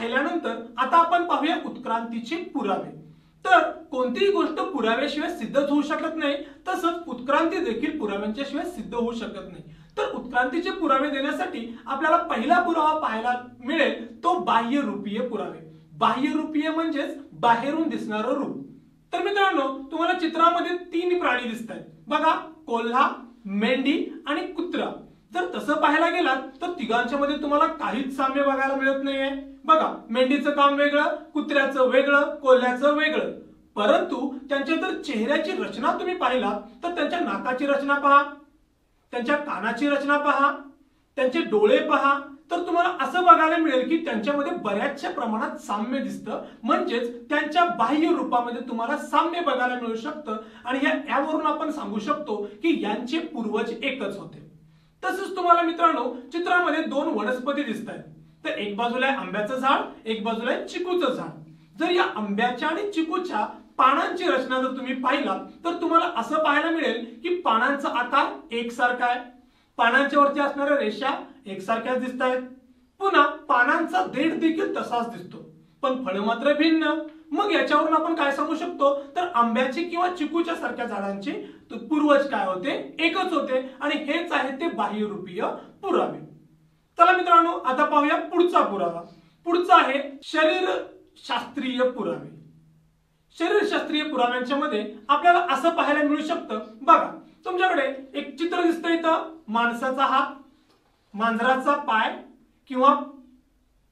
पाहिल्यानंतर आता आपण पाहूया उत्क्रांतीचे पुरावे। तर कोणतीही गोष्ट पुराव्याशिवाय सिद्धच होऊ शकत नाही, तसंच उत्क्रांती देखील पुराव्यांच्या शिवाय सिद्ध होऊ शकत नाही। तर उत्क्रांतीचे पुरावे देण्यासाठी आपल्याला पहिला पुरावा पाहायला मिळेल तो बाह्यरूपीय पुरावे। बाह्यरूपीय म्हणजेच बाहेरून दिसणारं रूप। तर मित्रांनो, तुम्हाला चित्रामध्ये 3 प्राणी दिसत आहेत बघा, कोल्हा, मेंढी आणि कुत्रा। जर तसं पाहायला गेलात तर तिघांच्या मध्ये तुम्हाला काहीच साम्य बघायला मिळत नाहीये। बघा, मेंढीचं काम वेगळं, कुत्र्याचं वेगळं, कोल्ह्याचं वेगळं। परंतु त्यांच्या जर चेहऱ्याची रचना तुम्ही पाहिलात तर त्यांच्या नाकाची रचना पहा, त्यांच्या कानाची रचना पहा, त्यांचे डोळे पहा, तर तुम्हाला असं बघायला मिळेल की त्यांच्यामध्ये बऱ्याचशा प्रमाणात साम्य दिसतं। म्हणजेच त्यांच्या बाह्य रूपामध्ये तुम्हाला साम्य बघायला मिळू शकतं आणि यावरून आपण सांगू शकतो की यांचे पूर्वज एकच होते। तसंच तुम्हाला मित्रांनो चित्रामध्ये 2 वनस्पती दिसत आहेत। तर एक बाजूला आहे आंब्याचं झाड, एक बाजूला आहे चिकूचं झाड। जर या आंब्याच्या आणि चिकूच्या पानांची रचना जर तुम्ही पाहिलात तर तुम्हाला असं पाहायला मिळेल की पानांचा आकार एकसारखा आहे, पानांच्या वरती असणाऱ्या रेषा एकसारख्याच दिसत आहेत, पुन्हा पानांचा देठ देखील तसाच दिसतो, पण फळं मात्र भिन्न। मग याच्यावरून आपण काय सांगू शकतो तर आंब्याचे किंवा चिकूच्या सारख्या झाडांचे पूर्वज काय होते, एकच होते आणि हेच आहे ते बाह्यरूपीय पुरावे। चला मित्रांनो, आता पाहूया पुढचा पुरावा। पुढचा आहे शरीरशास्त्रीय पुरावे। शरीरशास्त्रीय पुराव्यांच्या मध्ये आपल्याला असं पाहायला मिळू शकतं, बघा तुमच्याकडे एक चित्र दिसतंय इथं, माणसाचा हात, मांजराचा पाय किंवा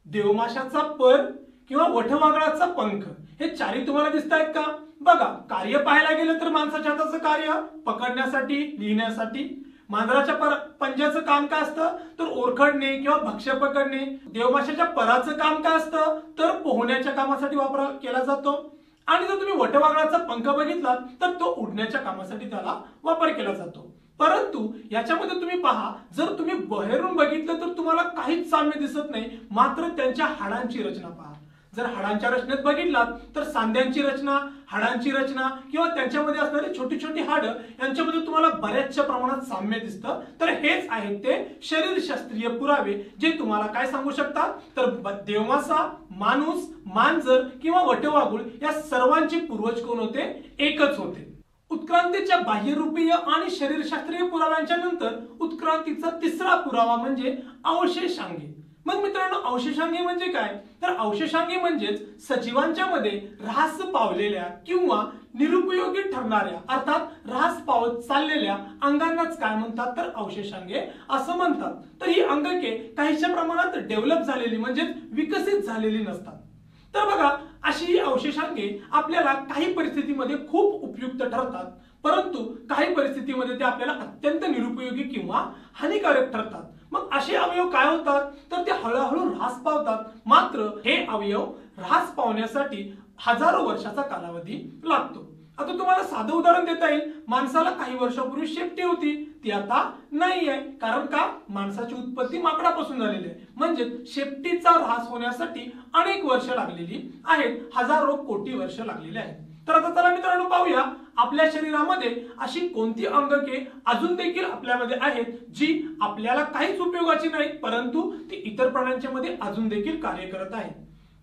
देवमाशाचा पर किंवा वटवाघळाचा पंख, हे चारही तुम्हाला दिसत आहेत का? बघा, कार्य पाहायला गेलं तर माणसाच्या हाताचं कार्य पकडण्यासाठी, लिहिण्यासाठी, मांजराच्या पंजाचं काम काय असतं तर ओरखडणे किंवा भक्ष्य पकडणे, देवमाशाच्या पराचं काम काय असतं तर पोहण्याच्या कामासाठी वापर केला जातो, आणि जर तुम्ही वटवाघळाचा पंख बघितला तर तो उडण्याच्या कामासाठी त्याला वापर केला जातो। परंतु याच्यामध्ये तुम्ही पहा, जर तुम्ही बाहेरून बघितलं तर तुम्हाला काहीच साम्य दिसत नाही, मात्र त्यांच्या हाडांची रचना पहा। जर हाडांच्या रचनेत बघितलात तर सांध्यांची रचना, हाडांची रचना किंवा त्यांच्यामध्ये असणारी छोटी छोटी हाडं यांच्यामध्ये तुम्हाला बऱ्याचशा प्रमाणात साम्य दिसतं। तर हेच आहेत ते शरीरशास्त्रीय पुरावे, जे तुम्हाला काय सांगू शकतात तर देवमासा, माणूस, मांजर किंवा वटवाघूळ या सर्वांचे पूर्वज कोण होते, एकच होते। उत्क्रांतीच्या बाह्यरूपीय आणि शरीरशास्त्रीय पुराव्यांच्या नंतर उत्क्रांतीचा तिसरा पुरावा म्हणजे अवशेषांगे। मग मित्रांनो, अवशेषांगे म्हणजे काय तर अवशेषांगे म्हणजेच सजीवांच्या मध्ये ऱ्हास पावलेल्या किंवा निरुपयोगी ठरणाऱ्या अर्थात ऱ्हास पावत चाललेल्या अंगांनाच काय म्हणतात तर अवशेषांगे असं म्हणतात। तर ही अंगके काहीशा प्रमाणात डेव्हलप झालेली म्हणजेच विकसित झालेली नसतात। तर बघा, अशी अवशेषांगे आपल्याला काही परिस्थितीमध्ये खूप उपयुक्त ठरतात, परंतु काही परिस्थितीमध्ये ते आपल्याला अत्यंत निरुपयोगी किंवा हानिकारक ठरतात। मग असे अवयव काय होतात तर ते हळूहळू ऱ्हास पावतात, मात्र हे अवयव ऱ्हास पावण्यासाठी हजारो वर्षाचा कालावधी लागतो। आता तुम्हाला साधं उदाहरण देता येईल, माणसाला काही वर्षापूर्वी शेपटी होती, ती आता नाही आहे, कारण का माणसाची उत्पत्ती माकडापासून झालेली आहे। म्हणजे शेपटीचा ऱ्हास होण्यासाठी अनेक वर्ष लागलेली आहेत, हजारो कोटी वर्ष लागलेली आहेत। तर आता चला मित्रांनो पाहूया, आपल्या शरीरामध्ये अशी कोणती अंगके अजून देखील आपल्यामध्ये आहेत जी आपल्याला काहीच उपयोगाची नाहीत, परंतु ती इतर प्राण्यांच्या मध्ये अजून देखील कार्य करत आहेत।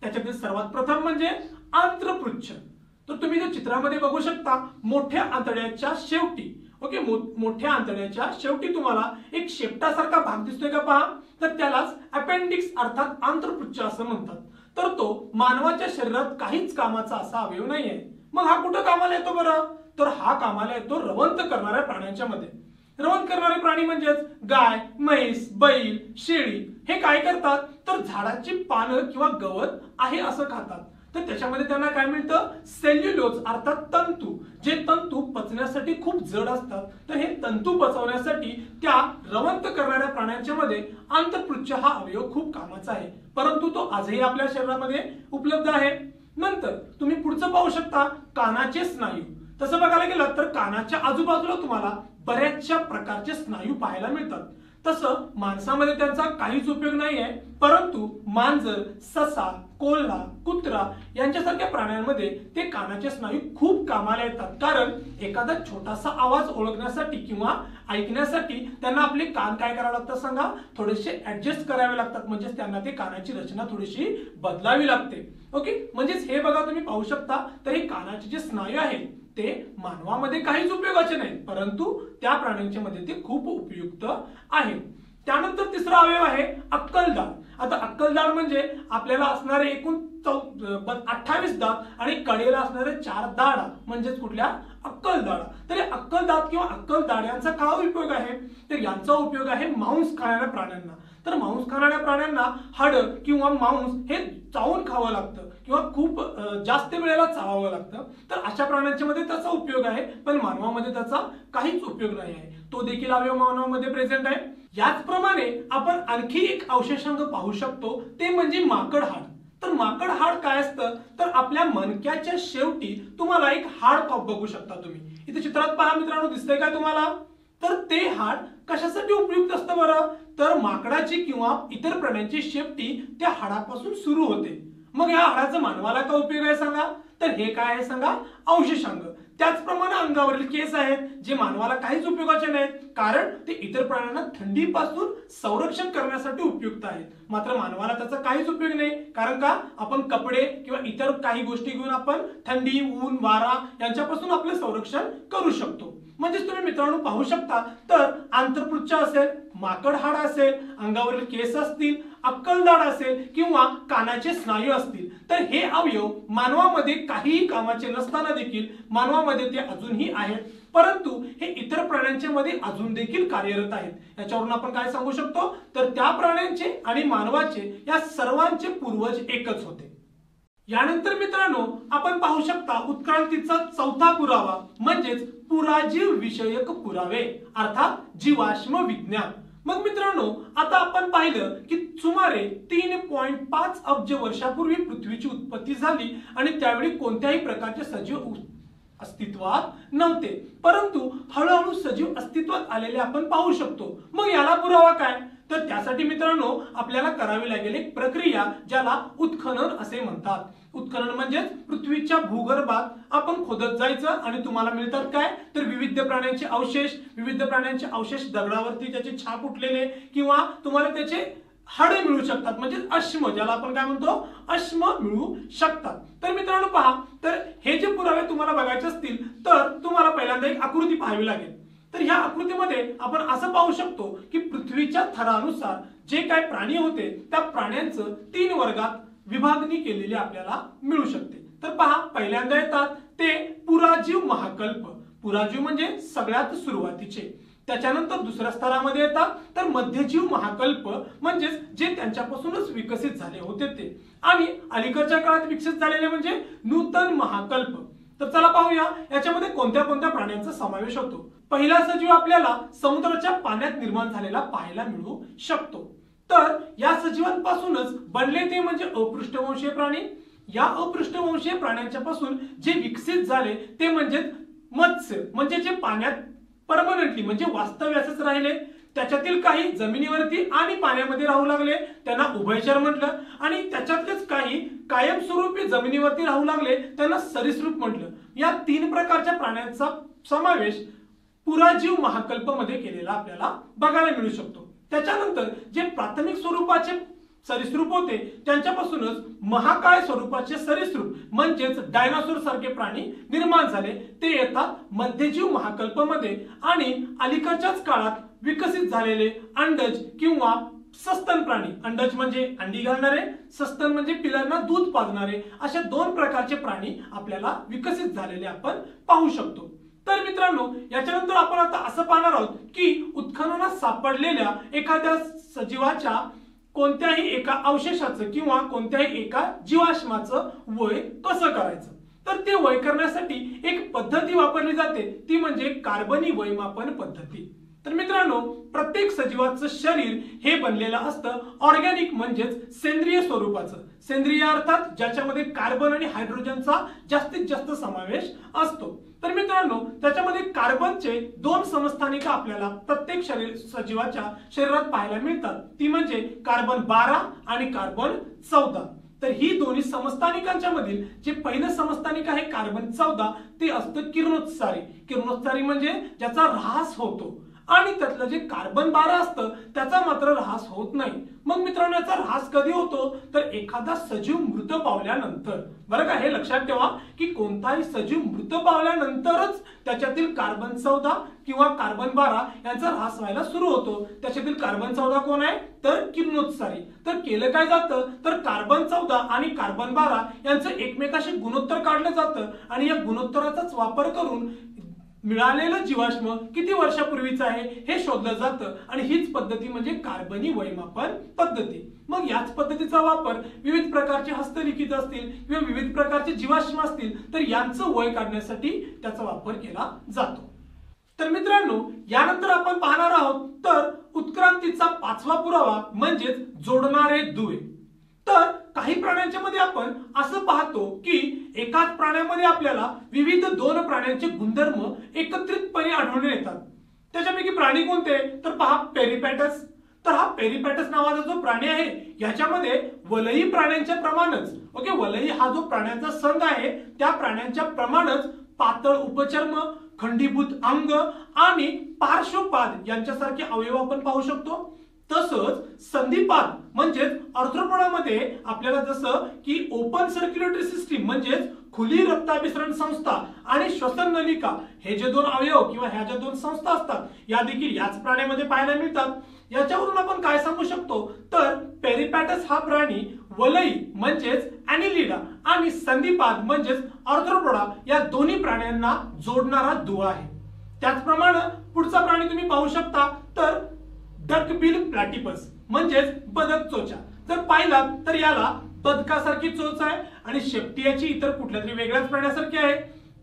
त्याच्यातील सर्वात प्रथम म्हणजे आंत्रपुच्छ। तर तुम्ही जर चित्रामध्ये बघू शकता, मोठ्या आंतड्याच्या शेवटी, ओके, मोठ्या आंतड्याच्या शेवटी तुम्हाला एक शेपटासारखा भाग दिसतोय का पहा, तर त्यालाच अपेंडिक्स अर्थात आंत्रपुच्छ असं म्हणतात। तर तो मानवाच्या शरीरात काहीच कामाचा असा अवयव नाहीये। मग हा कुठं कामाला येतो बरं तर हा कामाला येतो रवंथ करणाऱ्या प्राण्यांच्या मध्ये। रवंथ करणारे प्राणी म्हणजेच गाय, म्हैस, बैल, शेळी हे काय करतात तर झाडाची पानं किंवा गवत आहे असं खातात। तर त्याच्यामध्ये त्यांना काय मिळतं सेल्युलोज अर्थात तंतू, जे तंतू पचण्यासाठी खूप जड असतात। तर हे तंतू पचवण्यासाठी त्या रवंथ करणाऱ्या प्राण्यांच्या मध्ये आंत्रपुच्छ हा अवयव खूप कामाचा आहे, परंतु तो आजही आपल्या शरीरामध्ये उपलब्ध आहे। नंतर तुम्ही पुढचं पाहू शकता, कानाचे स्नायू। तसं बघायला गेलं तर कानाच्या आजूबाजूला तुम्हाला बऱ्याचशा प्रकारचे स्नायू पाहायला मिळतात। तसं माणसामध्ये त्यांचा काहीच उपयोग नाही आहे, परंतु मांजर, ससा, कोल्हा, कुत्रा यांच्यासारख्या प्राण्यांमध्ये ते कानाचे स्नायू खूप कामाला येतात. कारण एखादा छोटासा आवाज ओळखण्यासाठी किंवा ऐकण्यासाठी त्यांना आपले कान काय करावे लागतात सांगा, थोडेसे ऍडजस्ट करावे लागतात. म्हणजे त्यांना ते कानाची रचना थोडीशी बदलावी लागते. ओके, म्हणजेच हे बघा तुम्ही पाहू शकता, तर हे कानाचे जे स्नायू आहेत ते मानवामध्ये काहीच उपयोगाचे नाहीत, परंतु त्या प्राण्यांच्या मध्ये ते खूप उपयुक्त आहेत. त्यानंतर तिसरा अवयव आहे अक्कलदाढ. आता अक्कलदाढ म्हणजे आपल्याला असणारे एकूण 28 दात आणि कडेला असणारे 4 दाढा म्हणजेच कुठल्या अक्कलदाढा. तर अक्कलदाढ किंवा अक्कलदाढ यांचा काय उपयोग आहे, तर यांचा उपयोग आहे मांस खाणाऱ्या प्राण्यांना. तर मांस खाणाऱ्या प्राण्यांना हाड किंवा मांस हे चावून खावं लागतं किंवा खूप जास्त वेळेला चावावं लागतं. तर अशा प्राण्यांच्या मध्ये त्याचा उपयोग आहे, पण मानवामध्ये त्याचा काहीच उपयोग नाही आहे. तो देखील अवयव मानवामध्ये प्रेझेंट आहे. याचप्रमाणे आपण आणखी एक अवशेषांग पाहू शकतो, ते म्हणजे माकड हाड. तर माकड हाड काय असतं, तर आपल्या मणक्याच्या शेवटी तुम्हाला एक हाड बघू शकता तुम्ही. इथे चित्रात पहा मित्रांनो, दिसतंय काय तुम्हाला, तर ते हाड कशासाठी उपयुक्त असतं बरं, तर माकडाची किंवा इतर प्राण्यांची शेपटी त्या हाडापासून सुरू होते. मग या हाडाचा मानवाला काय उपयोग आहे सांगा, तर हे काय आहे सांगा, अवशेषांग. त्याचप्रमाणे अंगावरील केस आहेत जे मानवाला काहीच उपयोगाचे नाहीत, कारण ते इतर प्राण्यांना थंडीपासून संरक्षण करण्यासाठी उपयुक्त आहेत. मात्र मानवाला त्याचा काहीच उपयोग नाही, कारण का आपण कपडे किंवा इतर काही गोष्टी घेऊन आपण थंडी, ऊन, वारा यांच्यापासून आपले संरक्षण करू शकतो. म्हणजेच तुम्ही मित्रांनो पाहू शकता, तर आंतरपुच्छ असेल, माकड हाड असेल, अंगावरील केस असतील, अक्कलदाढ असेल किंवा कानाचे स्नायू असतील, तर हे अवयव मानवामध्ये काहीही कामाचे नसताना देखील मानवामध्ये ते अजूनही आहेत, परंतु हे इतर प्राण्यांच्या मध्ये अजून देखील कार्यरत आहेत. याच्यावरून आपण काय सांगू शकतो, तर त्या प्राण्यांचे आणि मानवाचे या सर्वांचे पूर्वज एकच होते. यानंतर मित्रांनो आपण पाहू शकता उत्क्रांतीचा चौथा पुरावा म्हणजेच पुराजीव विषयक पुरावे अर्थात जीवाश्म विज्ञान. मग मित्रांनो आता आपण पाहिलं की सुमारे 3.5 अब्ज वर्षापूर्वी पृथ्वीची उत्पत्ती झाली आणि त्यावेळी कोणत्याही प्रकारचे सजीव अस्तित्वात नव्हते, परंतु हळूहळू सजीव अस्तित्वात आलेले आपण पाहू शकतो. मग याला पुरावा काय, तर त्यासाठी मित्रांनो आपल्याला करावी लागेल एक प्रक्रिया ज्याला उत्खनन असे म्हणतात. उत्खनन म्हणजे पृथ्वीच्या भूगर्भात आपण खोदत जायचं आणि तुम्हाला मिळतात काय, तर विविध प्राण्यांचे अवशेष दगडावरती त्याचे छाप उठलेले किंवा तुम्हाला त्याचे हाडे मिळू शकतात, म्हणजे अश्म, ज्याला आपण काय म्हणतो अश्म मिळू शकतात. तर मित्रांनो पहा, तर हे जे पुरावे तुम्हाला बघायचे असतील तर तुम्हाला पहिल्यांदा एक आकृती पाहावी लागेल. तर ह्या आकृतीमध्ये आपण असं पाहू शकतो की पृथ्वीच्या थरानुसार जे काय प्राणी होते त्या प्राण्यांचं 3 वर्गात विभागणी केलेली आपल्याला मिळू शकते. तर पहा, पहिल्यांदा येतात ते पुराजीव महाकल्प. पुराजीव म्हणजे सगळ्यात सुरुवातीचे. त्याच्यानंतर दुसऱ्या स्तरामध्ये येतात तर मध्यजीव महाकल्प, म्हणजे जे त्यांच्यापासूनच विकसित झाले होते ते, आणि अलीकडच्या काळात विकसित झालेले म्हणजे नूतन महाकल्प. तर चला पाहूया याच्यामध्ये कोणत्या कोणत्या प्राण्यांचा समावेश होतो. पहिला सजीव आपल्याला समुद्राच्या पाण्यात निर्माण झालेला पाहायला मिळू शकतो. तर या सजीवांपासूनच बनले ते म्हणजे अपृष्ठवंशीय प्राणी. या अपृष्ठवंशीय प्राण्यांच्या पासून जे विकसित झाले ते म्हणजे मत्स्य, म्हणजे जे पाण्यात परमनंटली म्हणजे वास्तव्यासच राहिले. त्याच्यातील काही जमिनीवरती आणि पाण्यामध्ये राहू लागले, त्यांना उभयचर म्हटलं, आणि त्याच्यातलेच काही कायमस्वरूपी जमिनीवरती राहू लागले, त्यांना सरीसृप म्हटलं. या 3 प्रकारच्या प्राण्यांचा समावेश पुराजीव महाकल्प मध्ये केलेला आपल्याला बघायला मिळू शकतो. त्याच्यानंतर जे प्राथमिक स्वरूपाचे सरीसृप होते त्यांच्यापासूनच महाकाय स्वरूपाचे सरीसृप म्हणजेच डायनासोर सारखे प्राणी निर्माण झाले. ते येतात मध्यजीव महाकल्प मध्ये. आणि अलीकडच्याच काळात विकसित झालेले अंडज किंवा सस्तन प्राणी, अंडज म्हणजे अंडी घालणारे, सस्तन म्हणजे पिलांना दूध पाजणारे, अशा 2 प्रकारचे प्राणी आपल्याला विकसित झालेले आपण पाहू शकतो. तर मित्रांनो याच्यानंतर आपण आता असं पाहणार आहोत की उत्खननात सापडलेल्या एखाद्या सजीवाच्या कोणत्याही एका अवशेषाचं किंवा कोणत्याही एका जीवाश्माचं वय कसं करायचं. तर ते वय करण्यासाठी एक पद्धती वापरली जाते, ती म्हणजे कार्बनी वयमापन पद्धती. तर मित्रांनो प्रत्येक सजीवाचं शरीर हे बनलेलं असतं ऑर्गॅनिक म्हणजेच सेंद्रिय स्वरूपाचं. सेंद्रिय अर्थात ज्याच्यामध्ये कार्बन आणि हायड्रोजनचा जास्तीत जास्त समावेश असतो. तर मित्रांनो मित्रांनो त्याच्यामध्ये कार्बनचे 2 समस्थानिक आपल्याला प्रत्येक सजीवाच्या शरीरात पाहायला मिळतात, ती म्हणजे कार्बन 12 आणि कार्बन 14। तर ही दोन्ही समस्थानिकांच्या मधील जे पहिलं समस्थानिक आहे कार्बन 14 ते असतं किरणोत्सारी। किरणोत्सारी म्हणजे ज्याचा ऱ्हास होतो, आणि त्यातलं जे कार्बन 12 असतं त्याचा मात्र ऱ्हास होत नाही। मग मित्रांनो याचा ऱ्हास कधी होतो तर एखादा सजीव मृत पावल्यानंतर। बरं का, हे लक्षात ठेवा की कोणताही सजीव मृत पावल्यानंतरच त्याच्यातील कार्बन 14 किंवा कार्बन 12 यांचा ऱ्हास व्हायला सुरू होतो। त्याच्यातील कार्बन 14 कोण आहे तर किरणोत्सारी। तर केलं काय जातं तर कार्बन 14 आणि कार्बन 12 यांचं एकमेकाशी गुणोत्तर काढलं जातं, आणि या गुणोत्तराचाच वापर करून मिळालेलं जीवाश्म किती वर्षापूर्वीचं आहे हे शोधलं जातं, आणि हीच पद्धती म्हणजे कार्बनी वयमापन पद्धती। मग याच पद्धतीचा वापर विविध प्रकारचे हस्तलिखित असतील किंवा विविध प्रकारचे जीवाश्म असतील तर यांचं वय काढण्यासाठी त्याचा वापर केला जातो। तर मित्रांनो यानंतर आपण पाहणार आहोत तर उत्क्रांतीचा 5वा पुरावा म्हणजे जोडणारे दुवे। तर काही प्राण्यांच्या मध्ये आपण असं पाहतो की एकाच प्राण्यामध्ये आपल्याला विविध 2 प्राण्यांचे गुणधर्म एकत्रितपणे आढळून येतात। त्याच्यापैकी प्राणी कोणते तर पहा पेरिपॅटस। तर हा पेरिपॅटस नावाचा जो प्राणी आहे याच्यामध्ये वलयी प्राण्यांच्या प्रमाणच वलयी हा जो प्राण्यांचा संघ आहे त्या प्राण्यांच्या प्रमाणच पातळ उपचर्म, खंडीभूत अंग आणि पार्श्वपाद यांच्यासारखे अवयव आपण पाहू शकतो। तसंच संधिपाद म्हणजे आर्थ्रोपोडामध्ये आपल्याला जसं की ओपन सर्क्युलेटरी सिस्टीम म्हणजे खुली रक्ताभिसरण संस्था आणि श्वसन नलिका हे जे 2 अवयव किंवा ह्या ज्या 2 संस्था असतात या देखील याच प्राण्यामध्ये पाहायला मिळतात। याच्यावरून आपण काय सांगू शकतो तर पेरिपॅटस हा प्राणी वलयी म्हणजेच ॲनिलिडा आणि संधिपाद म्हणजेच आर्थ्रोपोडा या दोन्ही प्राण्यांना जोडणारा दुवा आहे। त्याचप्रमाणे पुढचा प्राणी तुम्ही पाहू शकता तर डकबिल प्लॅटिपस म्हणजेच बदक चोचा। जर पाहिला तर याला बदकासारखी चोच आहे आणि शेपटी याची इतर कुठल्या तरी वेगळ्याच प्राण्यासारखी आहे।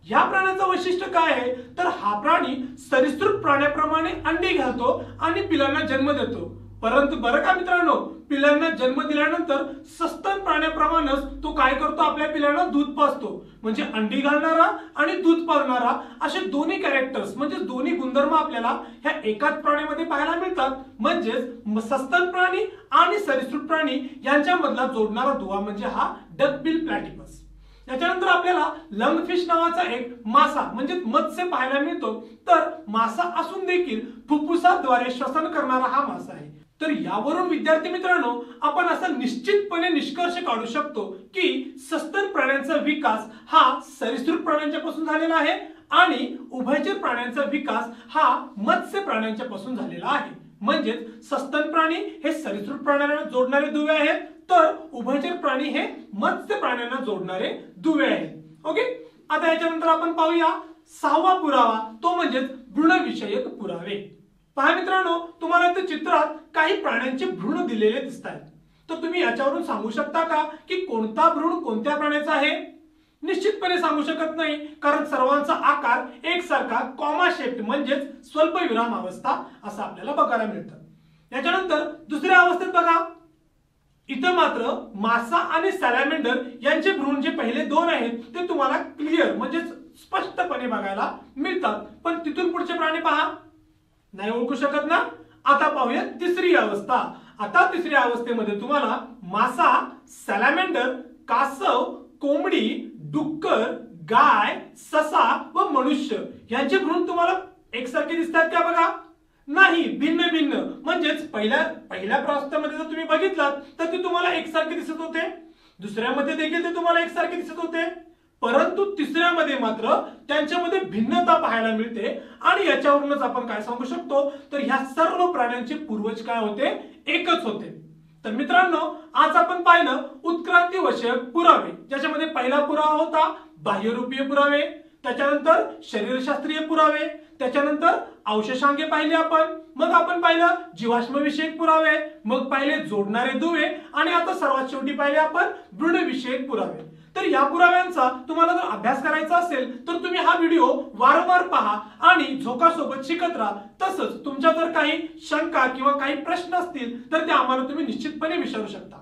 या प्राण्याचं वैशिष्ट्य काय आहे तर हा प्राणी सरीसृप प्राण्याप्रमाणे अंडी घालतो आणि पिलांना जन्म देतो। परंतु बरं का मित्रांनो, पिलांना जन्म दिल्यानंतर सस्तन प्राण्याप्रमाणेच तो काय करतो आपल्या पिलांना दूध पाजतो। म्हणजे अंडी घालणारा आणि दूध पाजणारा असे दोन्ही कॅरेक्टर्स म्हणजे दोन्ही गुणधर्म आपल्याला ह्या एकाच प्राण्यामध्ये पाहायला मिळतात। म्हणजेच सस्तन प्राणी आणि सरीसृप प्राणी यांच्यामधला जोडणारा दुवा म्हणजे हा डकबिल प्लॅटिपस। याच्यानंतर आपल्याला लंगफिश नावाचा एक मासा म्हणजे मत्स्य पाहायला मिळतो। तर मासा असून देखील फुफ्फुसाद्वारे श्वसन करणारा हा मासा आहे। तर यावरून विद्यार्थी मित्रांनो आपण असा निश्चितपणे निष्कर्ष काढू शकतो की सस्तन प्राण्यांचा विकास हा सरीसृप प्राण्यांच्यापासून झालेला आहे आणि उभयचर प्राण्यांचा विकास हा मत्स्य प्राण्यांच्यापासून झालेला आहे। म्हणजे सस्तन प्राणी हे सरीसृप प्राण्यांना जोडणारे दुवे आहेत तर उभयचर प्राणी हे मत्स्य प्राण्यांना जोडणारे दुवे आहेत। ओके, आता याच्यानंतर आपण पाहूया 6वा पुरावा तो म्हणजे भ्रूणविषयक पुरावे। पहा मित्रांनो तुम्हाला इथे चित्रात काही प्राण्यांचे भ्रूण दिलेले दिसतात। तर तुम्ही याच्यावरून सांगू शकता का की कोणता भ्रूण कोणत्या प्राण्याचा आहे? निश्चितपणे सांगू शकत नाही, कारण सर्वांचा आकार एकसारखा कॉमा शेप म्हणजेच स्वल्पविराम अवस्था असं आपल्याला बघायला मिळतं। याच्यानंतर दुसऱ्या अवस्थेत बघा, इथं मात्र मासा आणि सॅलॅमेंडर यांचे भ्रूण जे पहिले 2 आहेत ते तुम्हाला क्लिअर म्हणजे स्पष्टपणे बघायला मिळतात, पण तिथून पुढचे प्राणी पहा नाही ओळखू शकत ना। आता पाहूया तिसरी अवस्था। आता तिसऱ्या अवस्थेमध्ये तुम्हाला मासा, सॅलॅमेंडर, कासव, कोंबडी, डुक्कर, गाय, ससा व मनुष्य यांचे भ्रूण तुम्हाला एकसारखे दिसतात का बघा? नाही, भिन्न भिन्न। म्हणजेच पहिल्या अवस्थेमध्ये जर तुम्ही बघितलात तर ते तुम्हाला एकसारखे दिसत होते, दुसऱ्यामध्ये देखील ते तुम्हाला एकसारखे दिसत होते, परंतु तिसऱ्यामध्ये मात्र त्यांच्यामध्ये भिन्नता पाहायला मिळते। आणि याच्यावरूनच आपण काय सांगू शकतो तर ह्या सर्व प्राण्यांचे पूर्वज काय होते? एकच होते। तर मित्रांनो आज आपण पाहिलं उत्क्रांती विषयक पुरावे, ज्याच्यामध्ये पहिला पुरावा होता बाह्यरूपीय पुरावे, त्याच्यानंतर शरीरशास्त्रीय पुरावे, त्याच्यानंतर अवशेषांगे पाहिले आपण, मग आपण पाहिलं जीवाश्म विषयक पुरावे, मग पाहिले जोडणारे दुवे आणि आता सर्वात शेवटी पाहिले आपण भ्रूण विषयक पुरावे। तर या पुराव्यांचा तुम्हाला जर अभ्यास करायचा असेल तर तुम्ही हा व्हिडिओ वारंवार पहा आणि झोकासोबत शिकत राहा। तसंच तुमच्या जर काही शंका किंवा काही प्रश्न असतील तर ते आम्हाला तुम्ही निश्चितपणे विचारू शकता।